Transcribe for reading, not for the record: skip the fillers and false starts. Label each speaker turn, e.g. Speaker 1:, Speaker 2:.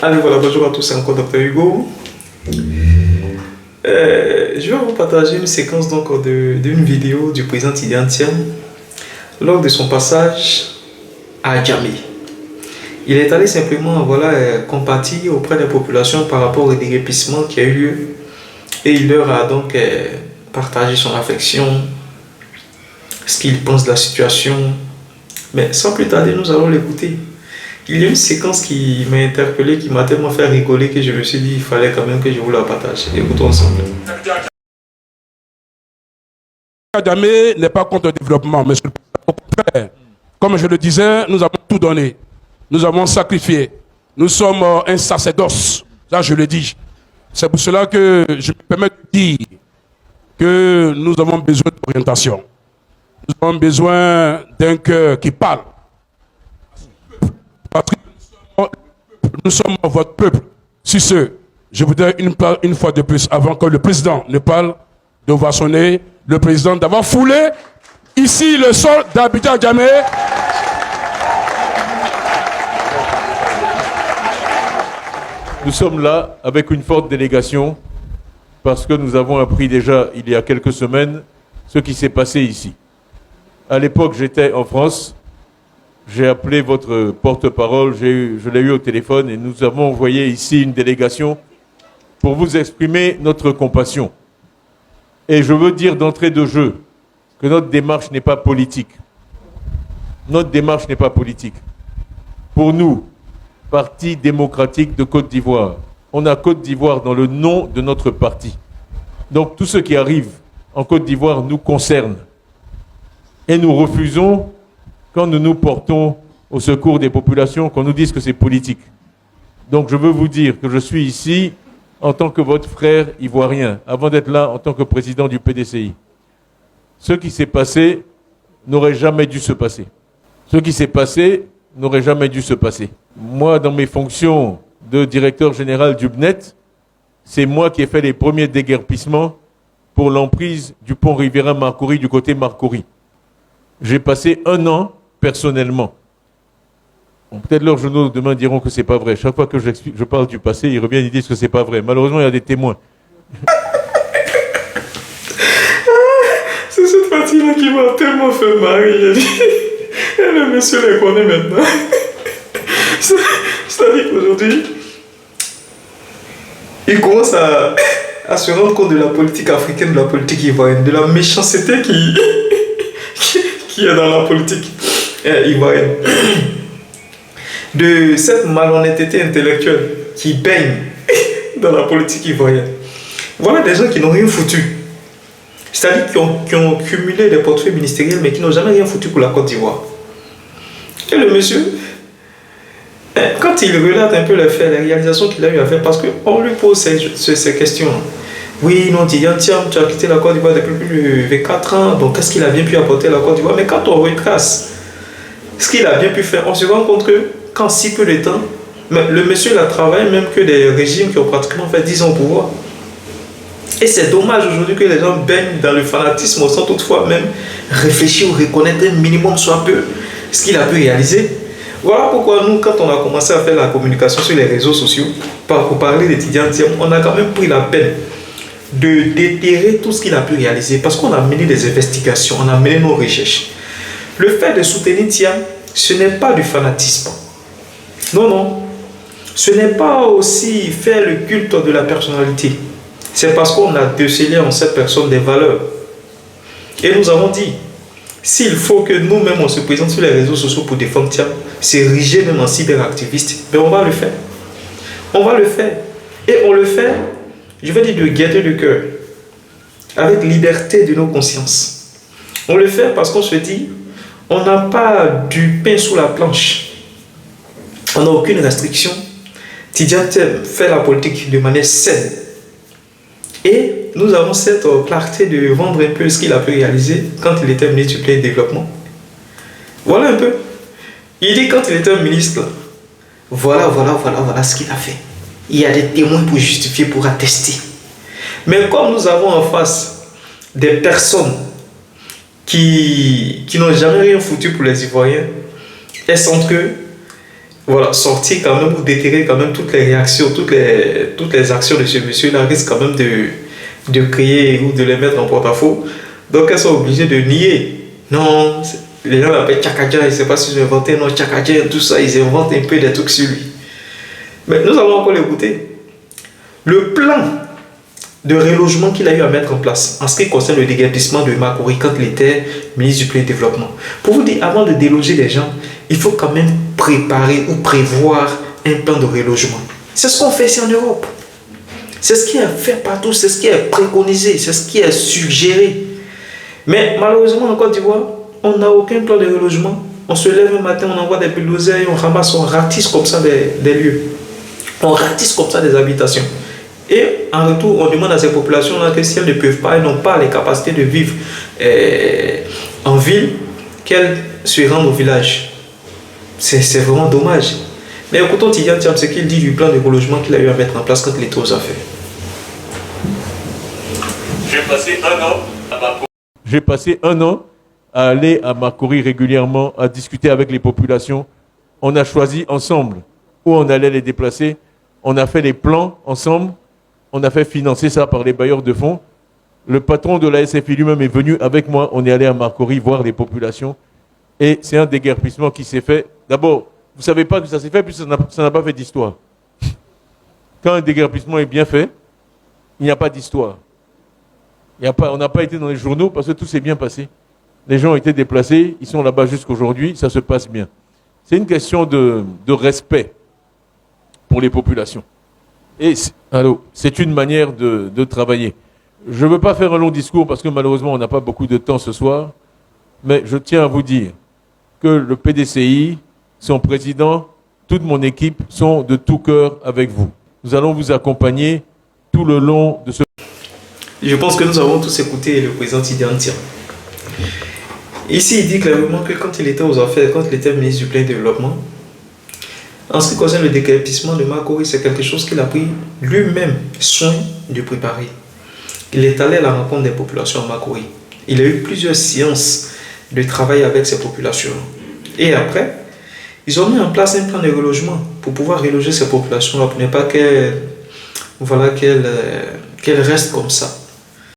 Speaker 1: Allez, voilà, bonjour à tous, c'est encore Dr Hugo. Je vais vous partager une séquence d'une vidéo du président Tidjane Thiam lors de son passage à Djamé. Il est allé simplement compatir auprès des populations par rapport au déguerpissement qui a eu lieu et il leur a donc partagé son affection, ce qu'il pense de la situation. Mais sans plus tarder, nous allons l'écouter. Il y a une séquence qui m'a interpellé, qui m'a tellement fait rigoler que je me suis dit il fallait quand même que je vous la partage. Écoutons ensemble.
Speaker 2: Djamé n'est pas contre le développement, mais au contraire, comme je le disais, nous avons tout donné. Nous avons sacrifié. Nous sommes un sacerdoce. Ça, je le dis. C'est pour cela que je me permets de dire que nous avons besoin d'orientation. Nous avons besoin d'un cœur qui parle. Parce que nous sommes votre peuple. Si ce, je voudrais une fois de plus, avant que le président ne parle, d'ovationner le président d'avoir foulé ici le sol d'Abidjan Djamé.
Speaker 3: Nous sommes là avec une forte délégation parce que nous avons appris déjà il y a quelques semaines ce qui s'est passé ici. À l'époque, j'étais en France. J'ai appelé votre porte-parole, je l'ai eu au téléphone et nous avons envoyé ici une délégation pour vous exprimer notre compassion. Et je veux dire d'entrée de jeu que notre démarche n'est pas politique. Notre démarche n'est pas politique. Pour nous, Parti démocratique de Côte d'Ivoire, on a Côte d'Ivoire dans le nom de notre parti. Donc tout ce qui arrive en Côte d'Ivoire nous concerne. Et nous refusons, quand nous nous portons au secours des populations, qu'on nous dise que c'est politique. Donc je veux vous dire que je suis ici en tant que votre frère ivoirien, avant d'être là en tant que président du PDCI. Ce qui s'est passé n'aurait jamais dû se passer. Ce qui s'est passé n'aurait jamais dû se passer. Moi, dans mes fonctions de directeur général du BNET, c'est moi qui ai fait les premiers déguerpissements pour l'emprise du pont riverain Marcory du côté Marcory. J'ai passé 1 an personnellement. Bon, peut-être leurs journaux demain diront que c'est pas vrai. Chaque fois que je parle du passé, ils reviennent et disent que c'est pas vrai. Malheureusement, il y a des témoins.
Speaker 1: C'est cette partie-là qui m'a tellement fait marrer. Et le monsieur les connaît maintenant. C'est-à-dire qu'aujourd'hui, il commence à se rendre compte de la politique africaine, de la politique ivoirienne, de la méchanceté qui est dans la politique ivoirienne, de cette malhonnêteté intellectuelle qui baigne dans la politique ivoirienne. Voilà des gens qui n'ont rien foutu. C'est-à-dire qui ont cumulé des portefeuilles ministériels mais qui n'ont jamais rien foutu pour la Côte d'Ivoire. Et le monsieur, quand il relate un peu les faits, les réalisations qu'il a eu à faire, parce qu'on lui pose ces questions. Oui, non, Tidjane Thiam, tu as quitté la Côte d'Ivoire depuis plus de 4 ans, donc qu'est-ce qu'il a bien pu apporter à la Côte d'Ivoire? Mais quand on retrace ce qu'il a bien pu faire, on se rend compte que, qu'en si peu de temps, le monsieur il a travaillé même que des régimes qui ont pratiquement fait 10 ans au pouvoir. Et c'est dommage aujourd'hui que les gens baignent dans le fanatisme sans toutefois même réfléchir ou reconnaître un minimum soit peu ce qu'il a pu réaliser. Voilà pourquoi nous, quand on a commencé à faire la communication sur les réseaux sociaux, pour parler de Tidjane Thiam, on a quand même pris la peine de déterrer tout ce qu'il a pu réaliser parce qu'on a mené des investigations, on a mené nos recherches. Le fait de soutenir Thiam, ce n'est pas du fanatisme. Non, non. Ce n'est pas aussi faire le culte de la personnalité. C'est parce qu'on a décelé en cette personne des valeurs. Et nous avons dit, s'il faut que nous-mêmes on se présente sur les réseaux sociaux pour défendre Thiam, s'ériger même en cyberactiviste, mais on va le faire. On va le faire. Et on le fait, je vais dire de gaieté de cœur, avec liberté de nos consciences. On le fait parce qu'on se dit, on n'a pas du pain sous la planche. On n'a aucune restriction. Tidjane Thiam fait la politique de manière saine. Et nous avons cette clarté de vendre un peu ce qu'il a pu réaliser quand il était ministre du Plan de Développement. Voilà un peu. Il dit quand il était ministre, voilà ce qu'il a fait. Il y a des témoins pour justifier, pour attester. Mais comme nous avons en face des personnes qui n'ont jamais rien foutu pour les Ivoiriens, elles sentent que voilà, sortir quand même ou déterrer quand même toutes les réactions, toutes les actions de ce monsieur-là risquent quand même de créer ou de les mettre en porte-à-faux. Donc elles sont obligées de nier. Non, les gens l'appellent Tchakadja, je ne sais pas si j'ai inventé, non, Tchakadja, tout ça, ils inventent un peu des trucs sur lui. Mais nous allons encore l'écouter. Le plan de relogement qu'il a eu à mettre en place en ce qui concerne le déguerpissement de Makori quand il était ministre du Plein Développement. Pour vous dire, avant de déloger les gens, il faut quand même préparer ou prévoir un plan de relogement. C'est ce qu'on fait ici en Europe. C'est ce qui est fait partout, c'est ce qui est préconisé, c'est ce qui est suggéré. Mais malheureusement, en Côte d'Ivoire, on n'a aucun plan de relogement. On se lève un matin, on envoie des bulldozers, on ramasse, on ratisse comme ça des lieux. On ratisse comme ça des habitations. Et en retour, on demande à ces populations-là que si elles ne peuvent pas, elles n'ont pas les capacités de vivre en ville, qu'elles se rendent au village. C'est vraiment dommage. Mais écoutons Tidiane Thiam, ce qu'il dit du plan de relogement qu'il a eu à mettre en place quand il était aux affaires.
Speaker 3: J'ai passé un an à aller à Makori régulièrement, à discuter avec les populations. On a choisi ensemble où on allait les déplacer. On a fait les plans ensemble. On a fait financer ça par les bailleurs de fonds. Le patron de la SFI lui-même est venu avec moi. On est allé à Makori voir les populations. Et c'est un déguerpissement qui s'est fait. D'abord, vous ne savez pas que ça s'est fait puisque ça n'a pas fait d'histoire. Quand un déguerpissement est bien fait, il n'y a pas d'histoire. On n'a pas été dans les journaux parce que tout s'est bien passé. Les gens ont été déplacés, ils sont là-bas jusqu'aujourd'hui, ça se passe bien. C'est une question de respect pour les populations. Et c'est une manière de travailler. Je ne veux pas faire un long discours parce que malheureusement on n'a pas beaucoup de temps ce soir, mais je tiens à vous dire que le PDCI, son président, toute mon équipe sont de tout cœur avec vous. Nous allons vous accompagner tout le long de ce...
Speaker 1: Je pense que nous avons tous écouté le président Tidiane Thiam. Ici, il dit clairement que quand il était aux affaires, quand il était ministre du Plein Développement, en ce qui concerne le déguerpissement de Makori, c'est quelque chose qu'il a pris lui-même soin de préparer. Il est allé à la rencontre des populations à Makori. Il a eu plusieurs séances de travail avec ces populations. Et après, ils ont mis en place un plan de relogement pour pouvoir reloger ces populations-là, pour ne pas qu'elles restent comme ça.